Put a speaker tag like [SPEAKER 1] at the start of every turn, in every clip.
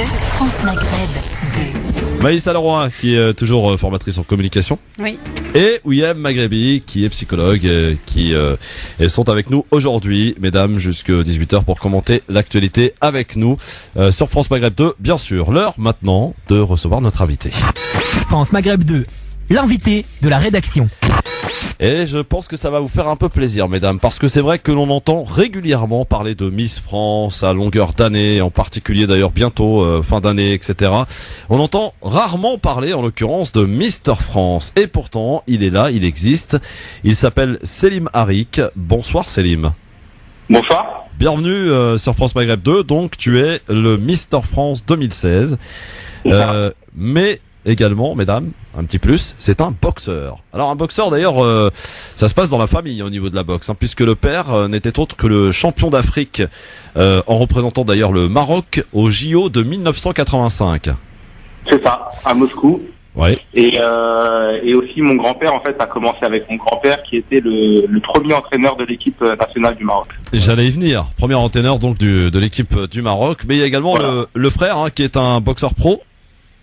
[SPEAKER 1] France Maghreb 2.
[SPEAKER 2] Maïssa Leroy, qui est toujours formatrice en communication.
[SPEAKER 1] Oui.
[SPEAKER 2] Et Ouiam Maghrebi, qui est psychologue, qui sont avec nous aujourd'hui, mesdames, jusqu'à 18h pour commenter l'actualité avec nous sur France Maghreb 2. Bien sûr, l'heure maintenant de recevoir notre invité.
[SPEAKER 3] France Maghreb 2, l'invité de la rédaction.
[SPEAKER 2] Et je pense que ça va vous faire un peu plaisir, mesdames, parce que c'est vrai que l'on entend régulièrement parler de Miss France à longueur d'année, en particulier d'ailleurs bientôt, fin d'année, etc. On entend rarement parler, en l'occurrence, de Mister France. Et pourtant, il est là, il existe. Il s'appelle Selim Harik. Bonsoir Selim.
[SPEAKER 4] Bonsoir.
[SPEAKER 2] Bienvenue sur France Maghreb 2. Donc, tu es le Mister France 2016. Mais également, mesdames, un petit plus, c'est un boxeur. Alors un boxeur d'ailleurs, ça se passe dans la famille au niveau de la boxe, puisque le père n'était autre que le champion d'Afrique, en représentant d'ailleurs le Maroc au JO de 1985.
[SPEAKER 4] C'est ça, à Moscou.
[SPEAKER 2] Ouais.
[SPEAKER 4] Et aussi mon grand-père en fait a commencé avec mon grand-père qui était le premier entraîneur de l'équipe nationale du Maroc.
[SPEAKER 2] J'allais y venir, premier entraîneur donc de l'équipe du Maroc, mais il y a également le frère qui est un boxeur pro.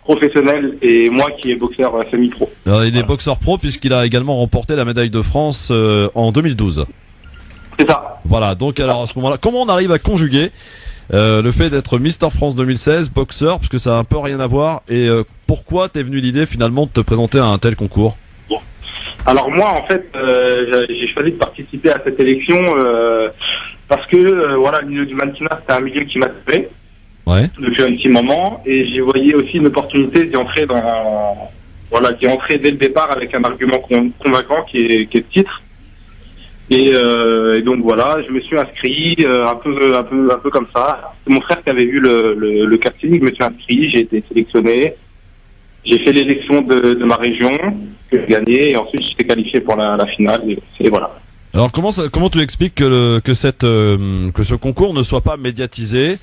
[SPEAKER 4] Professionnel et moi qui est boxeur semi-pro.
[SPEAKER 2] Alors, il est boxeur pro puisqu'il a également remporté la médaille de France en 2012.
[SPEAKER 4] C'est ça.
[SPEAKER 2] Voilà, donc alors à ce moment-là, comment on arrive à conjuguer le fait d'être Mister France 2016, boxeur, parce que ça a un peu rien à voir, et pourquoi t'es venu l'idée finalement de te présenter à un tel concours?
[SPEAKER 4] Alors moi en fait j'ai choisi de participer à cette élection parce que voilà, le milieu du mannequinat c'était un milieu qui m'attirait.
[SPEAKER 2] Ouais.
[SPEAKER 4] Depuis un petit moment, et j'y voyais aussi une opportunité d'y entrer d'y entrer dès le départ avec un argument convaincant qui est le titre. Et donc voilà, je me suis inscrit un peu comme ça. C'est mon frère qui avait vu le casting, je me suis inscrit, j'ai été sélectionné. J'ai fait l'élection de ma région, que j'ai gagné, et ensuite j'étais qualifié pour la finale, et voilà.
[SPEAKER 2] Alors comment tu expliques que ce concours ne soit pas médiatisé?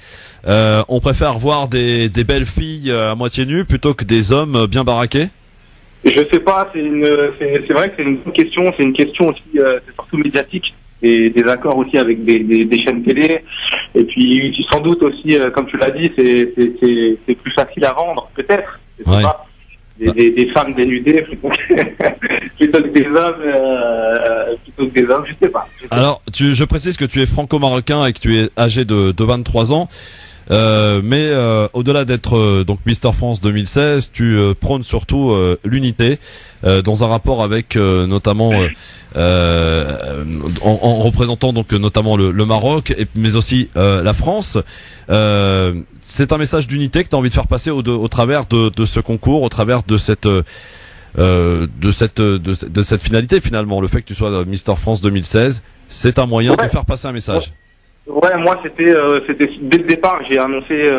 [SPEAKER 2] On préfère voir des belles filles à moitié nues plutôt que des hommes bien baraqués?
[SPEAKER 4] Je sais pas, c'est vrai que c'est une bonne question, c'est une question aussi c'est surtout médiatique, et des accords aussi avec des chaînes télé, et puis sans doute aussi comme tu l'as dit, c'est plus facile à vendre peut-être, je sais pas. Des femmes dénudées plutôt que des hommes, je sais pas.
[SPEAKER 2] Alors, je précise que tu es franco-marocain et que tu es âgé de 23 ans. Mais au-delà d'être donc Mister France 2016, tu prônes surtout l'unité dans un rapport avec notamment en représentant donc notamment le Maroc, mais aussi la France. C'est un message d'unité que tu as envie de faire passer au travers de ce concours, au travers de cette finalité finalement. Le fait que tu sois Mister France 2016, c'est un moyen de faire passer un message.
[SPEAKER 4] Ouais, moi c'était dès le départ, j'ai annoncé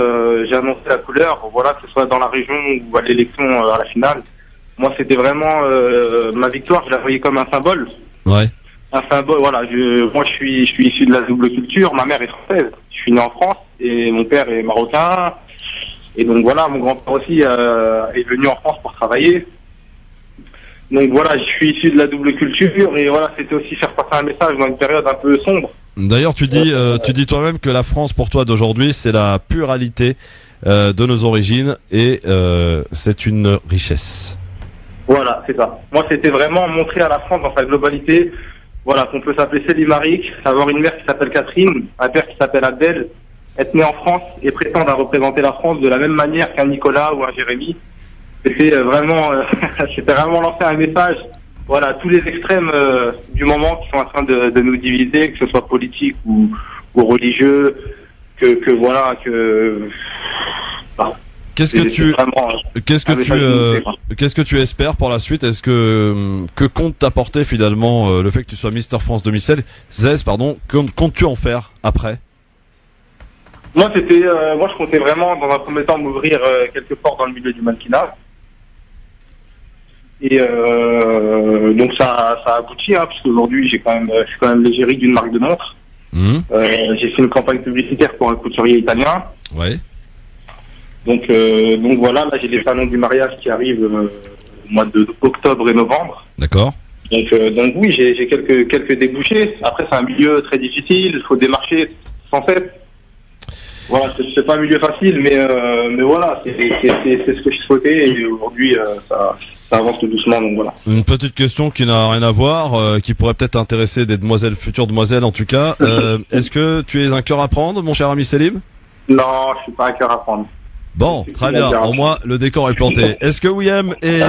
[SPEAKER 4] la couleur, voilà, que ce soit dans la région ou à l'élection à la finale. Moi c'était vraiment ma victoire, je la voyais comme un symbole.
[SPEAKER 2] Ouais.
[SPEAKER 4] Un symbole, voilà, moi je suis issu de la double culture, ma mère est française, je suis né en France et mon père est marocain. Et donc voilà, mon grand-père aussi est venu en France pour travailler. Donc voilà, je suis issu de la double culture et voilà, c'était aussi faire passer un message dans une période un peu sombre.
[SPEAKER 2] D'ailleurs, tu dis toi-même que la France pour toi d'aujourd'hui, c'est la pluralité de nos origines et c'est une richesse.
[SPEAKER 4] Voilà, c'est ça. Moi, c'était vraiment montrer à la France dans sa globalité, voilà, qu'on peut s'appeler Selim Harik, avoir une mère qui s'appelle Catherine, un père qui s'appelle Abdel, être né en France et prétendre à représenter la France de la même manière qu'un Nicolas ou un Jérémy. C'était vraiment lancer un message. Voilà, tous les extrêmes du moment qui sont en train de nous diviser, que ce soit politique ou religieux,
[SPEAKER 2] Qu'est-ce que tu espères pour la suite? Est-ce que compte t'apporter finalement le fait que tu sois Mister France 2016, comptes-tu en faire après?
[SPEAKER 4] Moi je comptais vraiment dans un premier temps m'ouvrir quelque part dans le milieu du mannequinat. Et donc ça aboutit, puisque aujourd'hui je suis quand même l'égérie d'une marque de montres. J'ai fait une campagne publicitaire pour un couturier italien.
[SPEAKER 2] Ouais.
[SPEAKER 4] Donc voilà, là j'ai les salons du mariage qui arrivent au mois d'octobre et novembre.
[SPEAKER 2] D'accord.
[SPEAKER 4] Donc oui, j'ai quelques débouchés. Après c'est un milieu très difficile, il faut démarcher sans cesse. voilà, c'est pas un milieu facile, mais voilà, c'est ce que je souhaitais et aujourd'hui ça avance tout doucement, donc voilà.
[SPEAKER 2] Une petite question qui n'a rien à voir, qui pourrait peut-être intéresser des demoiselles, futures demoiselles en tout cas. Est-ce que tu es un cœur à prendre, mon cher ami Selim?
[SPEAKER 4] Non, je suis pas un cœur à prendre.
[SPEAKER 2] Bon, très bien. Au moins, le décor est planté. Est-ce que William et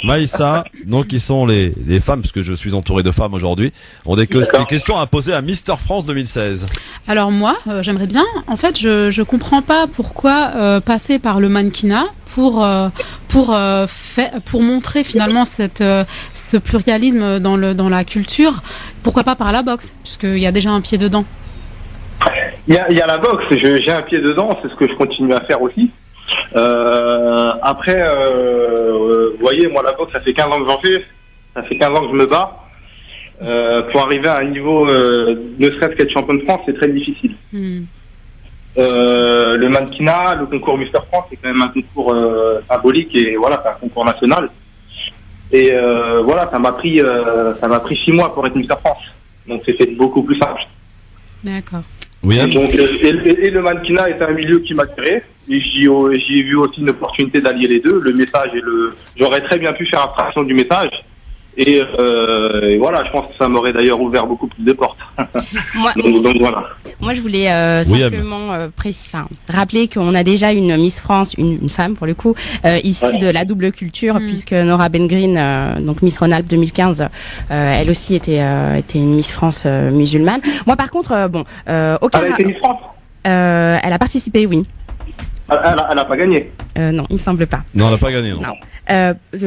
[SPEAKER 2] Maïssa, donc qui sont les femmes, parce que je suis entouré de femmes aujourd'hui, ont des questions à poser à Mister France 2016?
[SPEAKER 5] Alors moi, j'aimerais bien. En fait, je comprends pas pourquoi passer par le mannequinat pour montrer finalement ce pluralisme dans la culture. Pourquoi pas par la boxe, puisqu'il y a déjà un pied dedans.
[SPEAKER 4] Il y a la boxe. J'ai un pied dedans. C'est ce que je continue à faire aussi. Après, vous voyez, moi la boxe, ça fait 15 ans que j'en fais. Ça fait 15 ans que je me bats. Pour arriver à un niveau, ne serait-ce qu'être champion de France, c'est très difficile. Le mannequinat, le concours Mister France, c'est quand même un concours symbolique et voilà, c'est un concours national. Et voilà, ça m'a pris 6 mois pour être Mister France. Donc c'était beaucoup plus simple.
[SPEAKER 5] D'accord.
[SPEAKER 2] William.
[SPEAKER 4] Donc, et le mannequinat est un milieu qui m'a tiré. Et j'y ai vu aussi une opportunité d'allier les deux, le message et j'aurais très bien pu faire abstraction du message. Et voilà, je pense que ça m'aurait d'ailleurs ouvert beaucoup plus de portes. donc voilà.
[SPEAKER 6] Moi, je voulais simplement rappeler qu'on a déjà une Miss France, une femme pour le coup, issue de la double culture, puisque Nora Ben-Green, donc Miss Rhône-Alpes 2015, elle aussi était une Miss France musulmane. Moi, par contre, aucun.
[SPEAKER 4] Elle a été Miss France.
[SPEAKER 6] Elle a participé, oui.
[SPEAKER 4] Elle a pas gagné.
[SPEAKER 6] Non, il me semble pas.
[SPEAKER 2] Non, elle n'a pas gagné, non.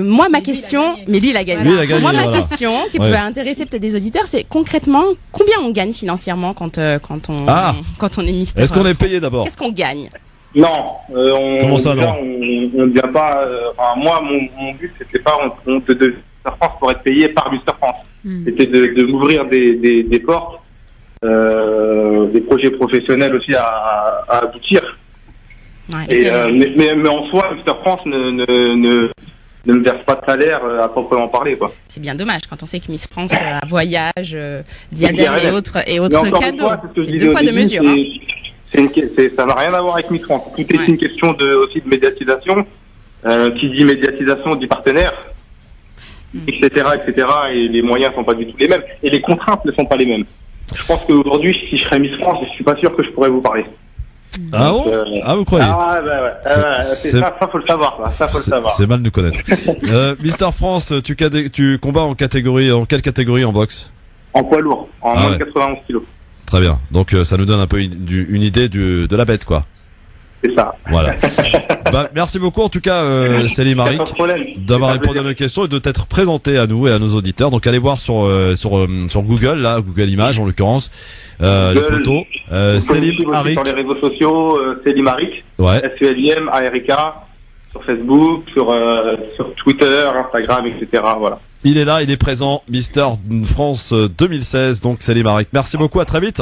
[SPEAKER 6] Moi, ma question, mais lui, il a gagné.
[SPEAKER 2] Lui, il a gagné,
[SPEAKER 6] moi, ma
[SPEAKER 2] voilà.
[SPEAKER 6] question, qui peut intéresser peut-être des auditeurs, c'est concrètement, combien on gagne financièrement quand on est Mister.
[SPEAKER 2] Est-ce qu'on est payé d'abord?
[SPEAKER 6] Qu'est-ce qu'on gagne?
[SPEAKER 4] Non.
[SPEAKER 2] Comment ça, non?
[SPEAKER 4] On ne vient pas. Moi, mon but, c'était pas de Mister France pour être payé par Mister France. C'était de m'ouvrir des portes, des projets professionnels aussi à aboutir.
[SPEAKER 6] Ouais,
[SPEAKER 4] mais en soi, Mister France ne me verse pas de salaire à proprement parler, quoi.
[SPEAKER 6] C'est bien dommage quand on sait que Miss France a voyage, diadème et autres cadeaux. C'est deux poids deux mesures.
[SPEAKER 4] Ça n'a rien à voir avec Miss France. Tout est une question aussi de médiatisation. Qui dit médiatisation dit partenaire, etc., etc. Et les moyens sont pas du tout les mêmes. Et les contraintes ne sont pas les mêmes. Je pense qu'aujourd'hui, si je serais Miss France, je suis pas sûr que je pourrais vous parler.
[SPEAKER 2] Ah bon? Vous croyez?
[SPEAKER 4] Ça faut le savoir, quoi. Ça faut le savoir.
[SPEAKER 2] C'est mal de nous connaître. Mister France, tu combats en quelle catégorie en boxe?
[SPEAKER 4] En poids lourd, en moins de 91 kilos.
[SPEAKER 2] Très bien. Donc ça nous donne un peu une idée de la bête, quoi.
[SPEAKER 4] C'est ça.
[SPEAKER 2] Voilà. Merci beaucoup en tout cas, Selim Marik, d'avoir répondu à nos questions et de t'être présenté à nous et à nos auditeurs. Donc allez voir sur Google, là, Google Images en l'occurrence, les photos. Selim Marik.
[SPEAKER 4] Sur les réseaux sociaux, Selim Marik.
[SPEAKER 2] Ouais.
[SPEAKER 4] SELIM, ARIK. Sur Facebook, sur Twitter, Instagram, etc. Voilà.
[SPEAKER 2] Il est là, il est présent, Mister France 2016. Donc Selim Marik. Merci beaucoup, à très vite.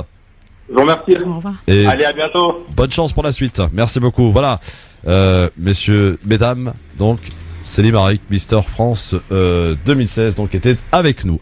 [SPEAKER 4] Je vous remercie.
[SPEAKER 5] Au revoir.
[SPEAKER 2] Et
[SPEAKER 4] allez, à bientôt.
[SPEAKER 2] Bonne chance pour la suite. Merci beaucoup. Voilà, messieurs, mesdames, donc Selim Marik, Mister France 2016, donc était avec nous.